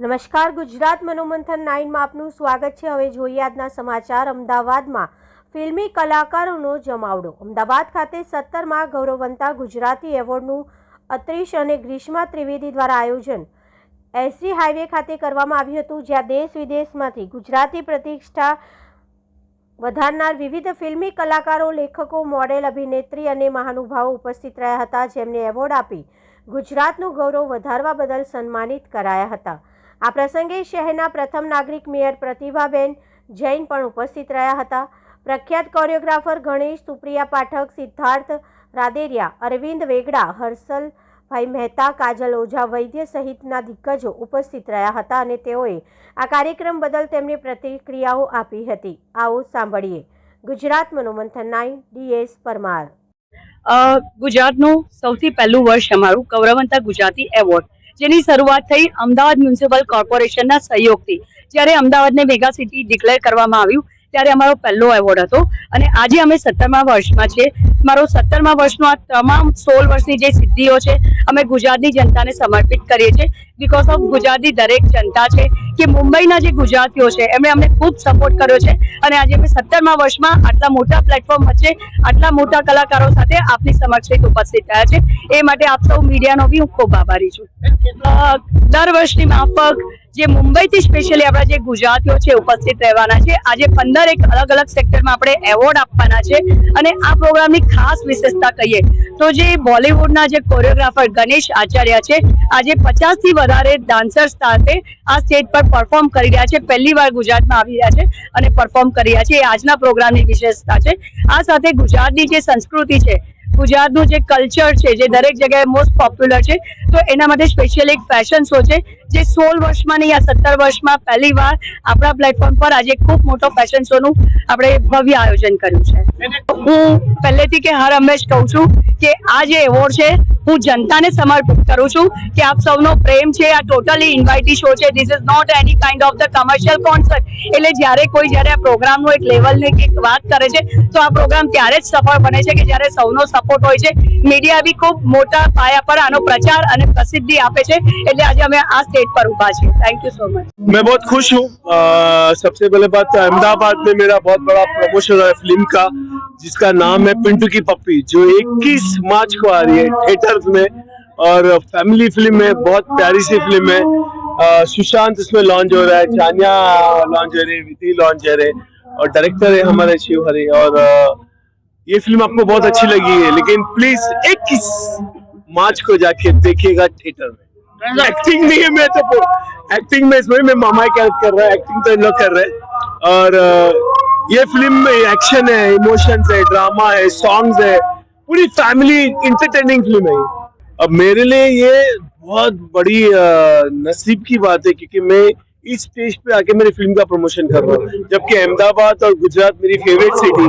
નમસ્કાર, ગુજરાત મનોમંથન 9 માં આપનું સ્વાગત છે। હવે જોઈએ આજના સમાચાર। અમદાવાદમાં ફિલ્મી કલાકારોનો જમાવડો। અમદાવાદ ખાતે 17માં ગૌરવવંતા ગુજરાતી એવોર્ડનું અત્રીશ અને ગ્રીષ્મા ત્રિવેદી દ્વારા આયોજન એસજી હાઈવે ખાતે કરવામાં આવ્યું હતું, જ્યાં દેશ વિદેશમાંથી ગુજરાતી પ્રતિષ્ઠા વધારનાર વિવિધ ફિલ્મી કલાકારો, લેખકો, મોડેલ, અભિનેત્રી અને મહાનુભાવો ઉપસ્થિત રહ્યા હતા, જેમને એવોર્ડ આપી ગુજરાતનું ગૌરવ વધારવા બદલ સન્માનિત કરાયા હતા। આ પ્રસંગે શહેરના પ્રથમ નાગરિક મેયર પ્રતિભાબેન જૈન પણ ઉપસ્થિત રહ્યા હતા। પ્રખ્યાત કોરિયોગ્રાફર ગણેશ, સુપ્રિયા પાઠક, સિદ્ધાર્થ રાદેરિયા, અરવિંદ વેગડા, હર્ષલભાઈ મહેતા, કાજલ ઓઝા વૈદ્ય સહિતના દિગ્ગજો ઉપસ્થિત રહ્યા હતા અને તેઓએ આ કાર્યક્રમ બદલ તેમની પ્રતિક્રિયાઓ આપી હતી। આવો સાંભળીએ। ગુજરાત મનોમંથન 9 ડીએસ પરમાર। ગુજરાતનું સૌથી પહેલું વર્ષ અમારું ગૌરવવંતા ગુજરાતી એવોર્ડ, જેની શરૂઆત થઈ અમદાવાદ મ્યુનિસિપલ કોર્પોરેશનના સહયોગથી। જ્યારે અમદાવાદને મેગા સિટી ડિક્લેર કરવામાં આવ્યું ત્યારે અમારો પહેલો એવોર્ડ હતો અને આજે અમે 17મા વર્ષમાં છે। મારો 17મા વર્ષનો આ તમામ 16 વર્ષની જે સિદ્ધિઓ છે અમે ગુજરાતની જનતાને સમર્પિત કરીએ છીએ। બીકોઝ ઓફ ગુજરાતની દરેક જનતા છે કે મુંબઈના જે ગુજરાતીઓ છે એમણે અમને ખૂબ સપોર્ટ કર્યો છે અને આજે અમે 17મા વર્ષમાં આટલા મોટા પ્લેટફોર્મ વચ્ચે આટલા મોટા કલાકારો સાથે આપની સમક્ષ ઉપસ્થિત થયા છે। એ માટે આપ સૌ મીડિયાનો બી હું ખૂબ આભારી છું। દર વર્ષની માફક જે મુંબઈથી સ્પેશિયલી આપણા જે ગુજરાતીઓ છે ઉપસ્થિત રહેવાના છે। આજે 15 અલગ અલગ સેક્ટરમાં આપણે એવોર્ડ આપવાના છે અને આ પ્રોગ્રામની ખાસ વિશેષતા કહીએ તો જે બોલિવૂડના જે કોરિયોગ્રાફર ગણેશ આચાર્ય છે આજે 50થી વધારે ડાન્સર્સ સાથે આ સ્ટેજ પર પરફોર્મ કરી રહ્યા છે। પહેલી વાર ગુજરાતમાં આવી રહ્યા છે અને પરફોર્મ કરી રહ્યા છે। એ આજના પ્રોગ્રામની વિશેષતા છે। આ સાથે ગુજરાતની જે સંસ્કૃતિ છે, ગુજરાતનું જે કલ્ચર છે, જે દરેક જગ્યાએ મોસ્ટ પોપ્યુલર છે, તો એના માટે સ્પેશિયલ એક ફેશન શો છે જે 16 વર્ષમાં નહીં, આ 17 વર્ષમાં પહેલી વાર આપણા પ્લેટફોર્મ પર આજે ખૂબ મોટો ફેશન શોનું આપણે ભવ્ય આયોજન કર્યું છે। હું પહેલેથી કે હર હંમેશ કહું છું કે આ જે એવોર્ડ છે હું જનતાને સમર્પિત કરું છું કે આપ સૌનો પ્રેમ છે। આ ટોટલી ઇન્વાઇટી શો છે। This is not any kind of the commercial concert. એટલે જ્યારે કોઈ આ પ્રોગ્રામનું એક લેવલની એક વાત કરે છે તો આ પ્રોગ્રામ ત્યારે જ સફળ બને છે કે જ્યારે સૌનો સપોર્ટ હોય છે। મીડિયા બી ખૂબ મોટા પાયા પર આનો પ્રચાર અને પ્રસિદ્ધિ આપે છે। એટલે આજે અમે આ स्टेज पर उभा है। Thank you so much. मैं बहुत खुश हूँ। सबसे पहले बात, अहमदाबाद में मेरा बहुत बड़ा प्रमोशन है फिल्म का, जिसका नाम है पिंटू की पप्पी, जो 21 मार्च को आ रही है थिएटर्स में। और फैमिली फिल्म है, बहुत प्यारी सी फिल्म है। सुशांत इसमें लॉन्च हो रहा है, चानिया लॉन्च हो रही है, विधि लॉन्च हो रहे और डायरेक्टर है हमारे शिव हरि। और ये फिल्म आपको बहुत अच्छी लगी है, लेकिन प्लीज 21 मार्च को जाके देखिएगा थिएटर में। एक्टिंग नहीं है, मैं तो एक्टिंग में इसमें मैं मामा कैरेक्टर कर रहा है, एक्टिंग तो इन लोग कर रहे हैं। और ये फिल्म में एक्शन है, इमोशंस है, ड्रामा है, सॉन्ग्स है, पूरी फैमिली इंटरटेनिंग फिल्म है। अब मेरे लिए ये बहुत बड़ी नसीब की बात है, क्योंकि मैं इस स्टेज पे आके मेरी फिल्म का प्रमोशन कर रहा हूँ। जबकि अहमदाबाद और गुजरात मेरी फेवरेट सिटी,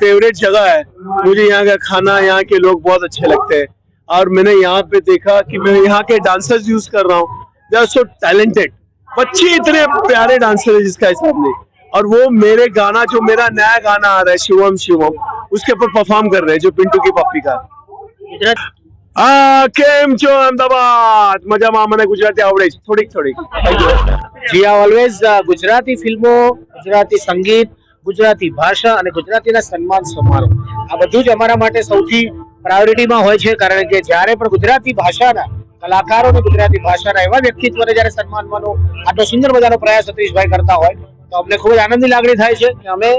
फेवरेट जगह है। मुझे यहाँ का खाना, यहाँ के लोग बहुत अच्छे लगते हैं। और मैंने यहाँ पे देखा कि मैं यहाँ के डांसर्स यूज कर रहा हूँ, दे आर सो टैलेंटेड। बच्चे इतने प्यारे डांसर है जिसका हिसाब नहीं। और वो मेरे गाना, जो मेरा नया गाना आ रहा है शिवम शिवम, उसके ऊपर परफॉर्म कर रहे हैं, जो पिंटू की पप्पी का। केम छो अहमदाबाद? मजाમાં મને ગુજરાતી આવડે છે થોડીક થોડીક। જી ઓલવેઝ ગુજરાતી ફિલ્મો, ગુજરાતી સંગીત, ગુજરાતી ભાષા અને ગુજરાતીના સન્માન સમારોહ આ બધું જ અમારા માટે સૌથી પ્રાયોરિટીમાં હોય છે। કારણ કે જ્યારે પણ ગુજરાતી ભાષાના કલાકારોને, ગુજરાતી ભાષાના એવા વ્યક્તિત્વને જ્યારે સન્માનવાનો આટલો સુંદર મજાનો પ્રયાસ સતીશભાઈ કરતા હોય તો અમને ખૂબ જ આનંદની લાગણી થાય છે કે અમે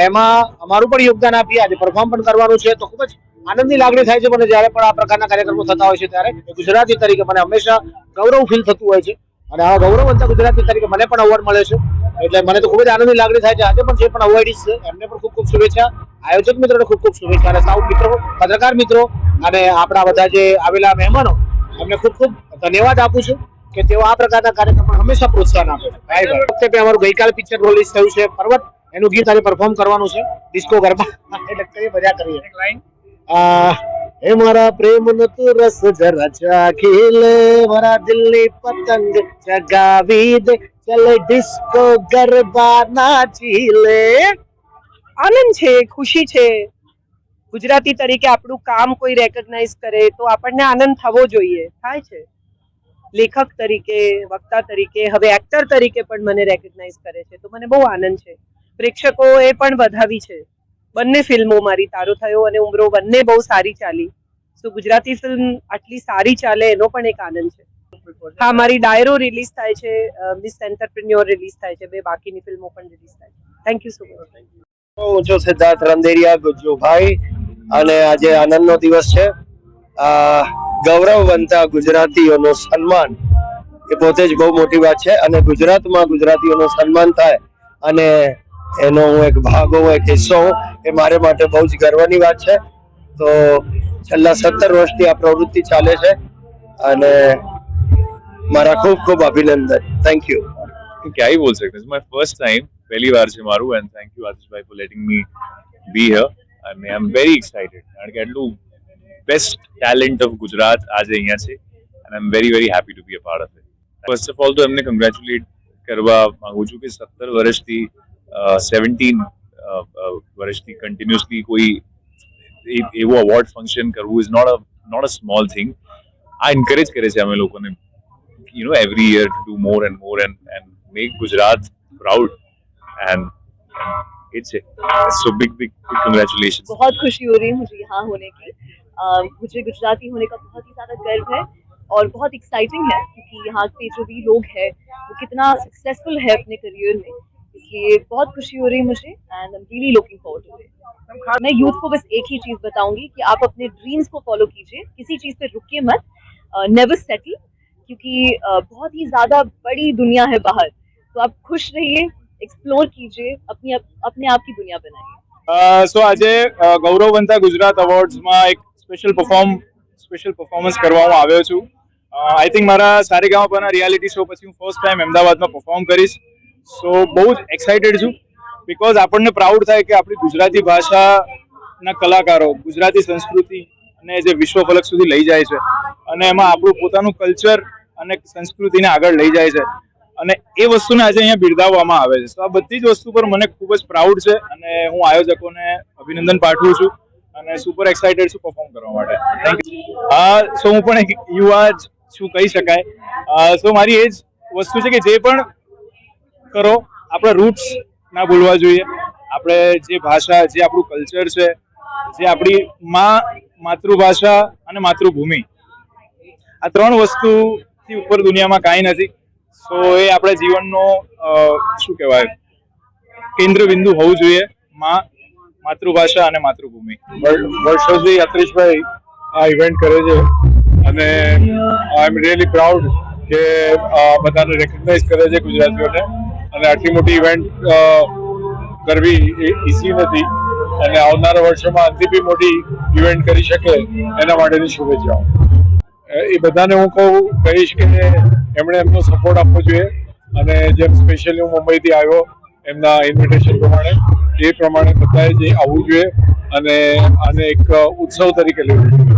એમાં અમારું પણ યોગદાન આપીએ। આજે પરફોર્મ પણ કરવાનું છે તો ખૂબ જ આનંદની લાગણી થાય છે મને જ્યારે પણ આ પ્રકારના કાર્યક્રમો થતા હોય છે ત્યારે। ગુજરાતી તરીકે મને હંમેશા ગૌરવ ફીલ થતું હોય છે અને આ ગૌરવવંતા ગુજરાતી તરીકે મને પણ અવોર્ડ મળે છે એટલે મને તો ખૂબ જ આનંદની લાગણી થાય છે। આજે પણ જે પણ અવોર્ડીઝ છે એમને પણ ખૂબ ખૂબ શુભેચ્છા, આયોજક મિત્રોને ખૂબ ખૂબ શુભેચ્છા અને સૌ મિત્રો, પત્રકાર મિત્રો અને આપણા બધા જે આવેલા મહેમાનો એમને ખૂબ ખૂબ ધન્યવાદ આપું છું કે તેઓ આ પ્રકારના કાર્યક્રમમાં હંમેશા પ્રોત્સાહન આપે છે। ભાઈ ભાઈ વખતે અમારું ગઈકાલે પિક્ચર રિલીઝ થયું છે પર્વત, એનું ગીત આજે પરફોર્મ કરવાનું છે ડિસ્કો ગરબા, એટલે કઈ મજા કરીએ। हे मारा प्रेम न तू रस जरा चाखीले, मारा दिल्ली पतंग जगावी दे, चले डिस्को गरबा नाचीले। आनंद छे, खुशी छे। गुजराती तरीके આપણું કામ કોઈ રેકોગ્નાઇઝ કરે તો આપણને આનંદ થવો જોઈએ, થાય છે। લેખક તરીકે, વક્તા તરીકે, હવે એક્ટર તરીકે પણ મને રેકગ્નાઇઝ કરે છે, તો મને બહુ આનંદ છે. પ્રેક્ષકોએ પણ વધાવી છે. બંને ફિલ્મો મારી તારો થયો અને ઉમરો બંને બહુ સારી ચાલી. સો ગુજરાતી ફિલ્મ આટલી સારી ચાલે એનો પણ એક આનંદ છે. હા, મારી ડાયરો રિલીઝ થાય છે, મિસ એન્ટરપ્રિન્યોર રિલીઝ થાય છે, બે બાકીની ફિલ્મો પણ રિલીઝ થાય છે. Thank you so much. હું છું સિદ્ધાર્થ રંદેરિયા ગુજ્જુભાઈ અને આજે આનંદનો દિવસ છે. ગૌરવવંતા ગુજરાતીઓનું સન્માન એ પોતે જ બહુ મોટી વાત છે અને ગુજરાતમાં ગુજરાતીઓનું સન્માન થાય અને એનો હું એક ભાગ હોઉં, એક હિસ્સો હોઉં, એ મારે માટે બહુ જ ગર્વની વાત છે. તો છેલ્લા 17 વર્ષથી આ પ્રવૃત્તિ ચાલે છે અને મારા ખૂબ ખૂબ અભિનંદન. Thank you. क्या ही बोल सकते हैं. माय फर्स्ट टाइम, पहली बार છે મારું, and thank you આતિશ ભાઈ for letting me be here, and I am very excited કારણ કે આટલું બેસ્ટ ટેલેન્ટ ઓફ ગુજરાત આજે અહીંયા છે, and I am very very happy to be a part of it. First of all તો એમને congratulate કરવા માંગુ છું કે 17 વર્ષથી 17 વર્ષથી કન્ટિન્યુઅસલી કોઈ એવું અવોર્ડ ફંક્શન કરવું is not a small thing. આ એન્કરેજ કરે છે અમે લોકોને, you know, every year to do more and more and make Gujarat proud, and it's it. So big congratulations. बहुत खुशी हो रही है मुझे यहाँ होने की. मुझे गुजराती होने का बहुत ही ज़्यादा गर्व है और बहुत एक्साइटिंग है क्योंकि यहाँ के जो भी लोग हैं वो कितना सक्सेसफुल है अपने करियर में, इसलिए बहुत खुशी हो रही है मुझे and I am really looking forward to it. मैं यूथ को बस एक ही चीज़ बताऊंगी कि आप अपने ड्रीम्स को फॉलो कीजिए, किसी चीज़ पे रुकिए मत, नेवर सेटल, क्योंकि बहुत ही ज़्यादा बड़ी दुनिया है बाहर, तो आप खुश रहिए, एक्सप्लोर कीजिए, अपने आप की दुनिया बनाइए. સો આજે ગૌરવવંતા ગુજરાત અવોર્ડ્સમાં એક સ્પેશિયલ પરફોર્મન્સ કરવા હું આવ્યો છું. આઈ થિંક મારા સારેગામાપાના રિયાલિટી શો પછી હું ફર્સ્ટ ટાઈમ અમદાવાદમાં પરફોર્મ કરીશ. સો બહુ જ એક્સાઇટેડ છું બિકોઝ આપણને પ્રાઉડ થાય કે આપણી ગુજરાતી ભાષાના કલાકારો ગુજરાતી સંસ્કૃતિને જે વિશ્વ ફલક સુધી લઈ જાય છે અને એમાં આપણું પોતાનું કલ્ચર અને સંસ્કૃતિને આગળ લઈ જાય છે અને એ વસ્તુને આજે અહીંયા બિરદાવવામાં આવે છે. તો આ બધી જ વસ્તુ પર મને ખૂબ જ પ્રાઉડ છે અને હું આયોજકોને અભિનંદન પાઠવું છું અને સુપર એક્સાઇટેડ છું પરફોર્મ કરવા માટે. Thank you. સો હું પણ એક યુવા જ છું કહી શકાય. સો મારી એ જ વસ્તુ છે કે જે પણ કરો આપણા રૂટ્સ ના ભૂલવા જોઈએ. આપણે જે ભાષા, જે આપણું કલ્ચર છે, જે આપણી માતૃભાષા અને માતૃભૂમિ, આ ત્રણ વસ્તુથી ઉપર દુનિયામાં કાંઈ નથી. સો એ આપણા જીવનનો શું કહેવાય કેન્દ્ર બિંદુ હોવું જોઈએ, માતૃભાષા અને માતૃભૂમિ. વર્ષોથી યાત્રીશભાઈ આ ઇવેન્ટ કરે છે અને આઈ એમ રિયલી પ્રાઉડ કે બધાને રેકગ્નાઇઝ કરે છે ગુજરાતીઓને, અને આટલી મોટી ઇવેન્ટ કરવી એ ઈઝી નથી અને આવનારા વર્ષોમાં આનાથી બી મોટી ઇવેન્ટ કરી શકે એના માટેની શુભેચ્છાઓ. એ બધાને હું કહીશ કે એમણે એમનો સપોર્ટ આપવો જોઈએ અને જેમ સ્પેશિયલી હું મુંબઈથી આવ્યો એમના ઇન્વિટેશન પ્રમાણે, એ પ્રમાણે બધાએ જે આવવું જોઈએ અને આને એક ઉત્સવ તરીકે લેવું જોઈએ.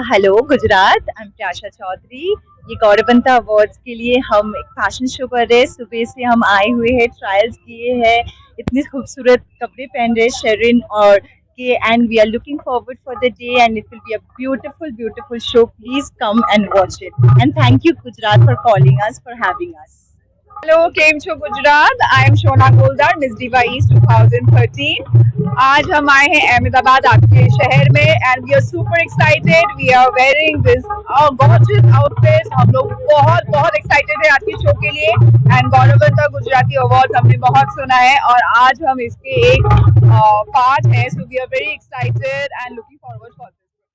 हेलो गुजरात, आई एम प्याशा चौधरी. ये गौरववंता अवार्ड्स के लिए हम एक फैशन शो कर रहे हैं. सुबह से हम आए हुए हैं, ट्रायल्स किए हैं, इतने खूबसूरत कपड़े पहन रहे हैं शरीन और के, and we are looking forward for the day and it will be a beautiful show. Please come and watch it and thank you Gujarat for calling us, for having us. Hello, केम छो Gujarat. I am Shona Goldar, miss diva east 2013. आज हम आए हैं अहमदाबाद, आपके शहर में, and we are super excited. We are wearing this gorgeous outfit. हम लोग बहुत एक्साइटेड है आज के शो के लिए. एंड गौरववंता गुजराती अवार्ड हमने बहुत सुना है और आज हम इसके एक पार्ट हैं. So we are very excited and looking forward for this.